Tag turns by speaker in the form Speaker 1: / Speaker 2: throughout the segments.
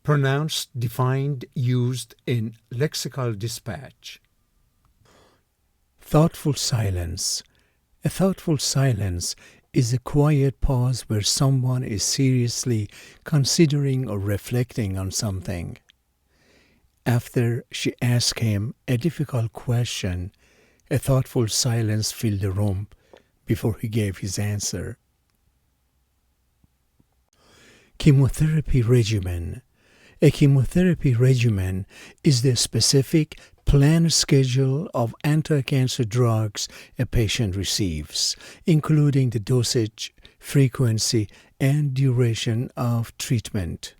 Speaker 1: Pronounced, defined, used in lexical dispatch.
Speaker 2: Thoughtful silence. A thoughtful silence is a quiet pause where someone is seriously considering or reflecting on something. After she asked him a difficult question, a thoughtful silence filled the room before he gave his answer. Chemotherapy regimen. A chemotherapy regimen is the specific, planned schedule of anti-cancer drugs a patient receives, including the dosage, frequency, and duration of treatment.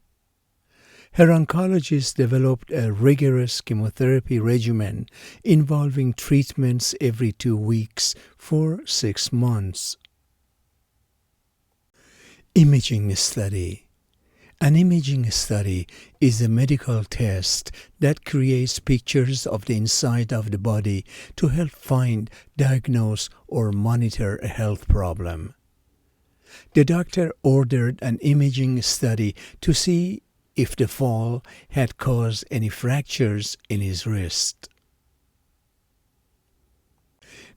Speaker 2: Her oncologist developed a rigorous chemotherapy regimen involving treatments every 2 weeks for 6 months. Imaging study. An imaging study is a medical test that creates pictures of the inside of the body to help find, diagnose, or monitor a health problem. The doctor ordered an imaging study to see if the fall had caused any fractures in his wrist.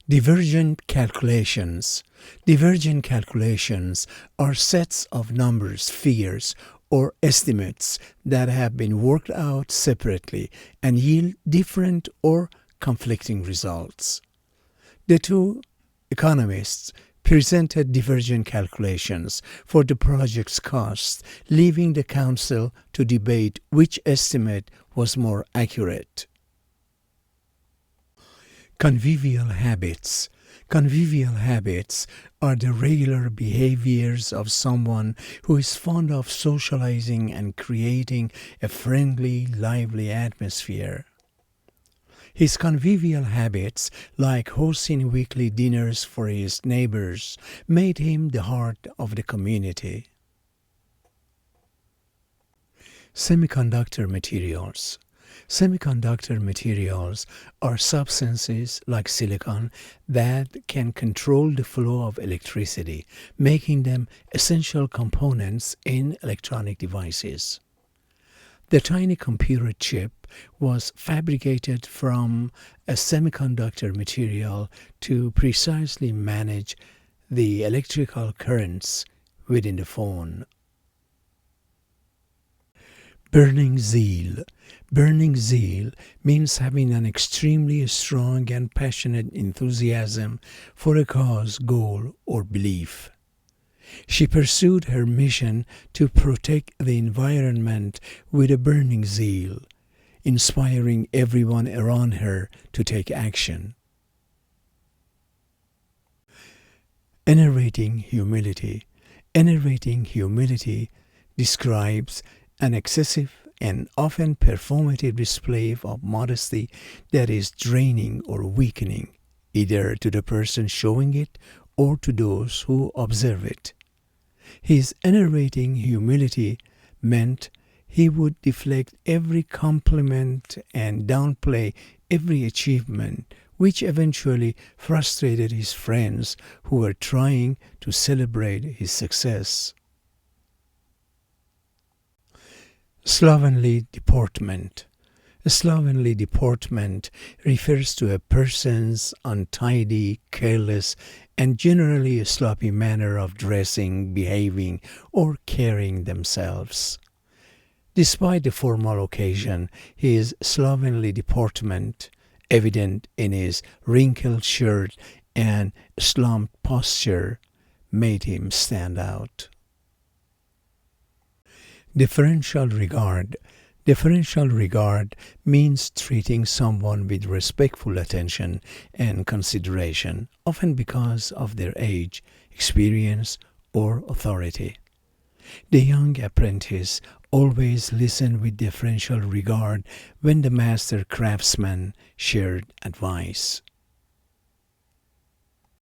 Speaker 2: Divergent calculations. Divergent calculations are sets of numbers, figures, or estimates that have been worked out separately and yield different or conflicting results. The two economists presented divergent calculations for the project's cost, leaving the council to debate which estimate was more accurate. Convivial habits. Convivial habits are the regular behaviors of someone who is fond of socializing and creating a friendly, lively atmosphere. His convivial habits, like hosting weekly dinners for his neighbors, made him the heart of the community. Semiconductor materials. Semiconductor materials are substances like silicon that can control the flow of electricity, making them essential components in electronic devices. The tiny computer chip was fabricated from a semiconductor material to precisely manage the electrical currents within the phone. Burning zeal. Burning zeal means having an extremely strong and passionate enthusiasm for a cause, goal, or belief. She pursued her mission to protect the environment with a burning zeal, inspiring everyone around her to take action. Enervating humility. Enervating humility describes an excessive and often performative display of modesty that is draining or weakening, either to the person showing it or to those who observe it. His enervating humility meant he would deflect every compliment and downplay every achievement, which eventually frustrated his friends who were trying to celebrate his success. Slovenly deportment. A slovenly deportment refers to a person's untidy, careless, and generally a sloppy manner of dressing, behaving, or carrying themselves. Despite the formal occasion, his slovenly deportment, evident in his wrinkled shirt and slumped posture, made him stand out. Deferential regard. Deferential regard means treating someone with respectful attention and consideration, often because of their age, experience, or authority. The young apprentice always listened with deferential regard when the master craftsman shared advice.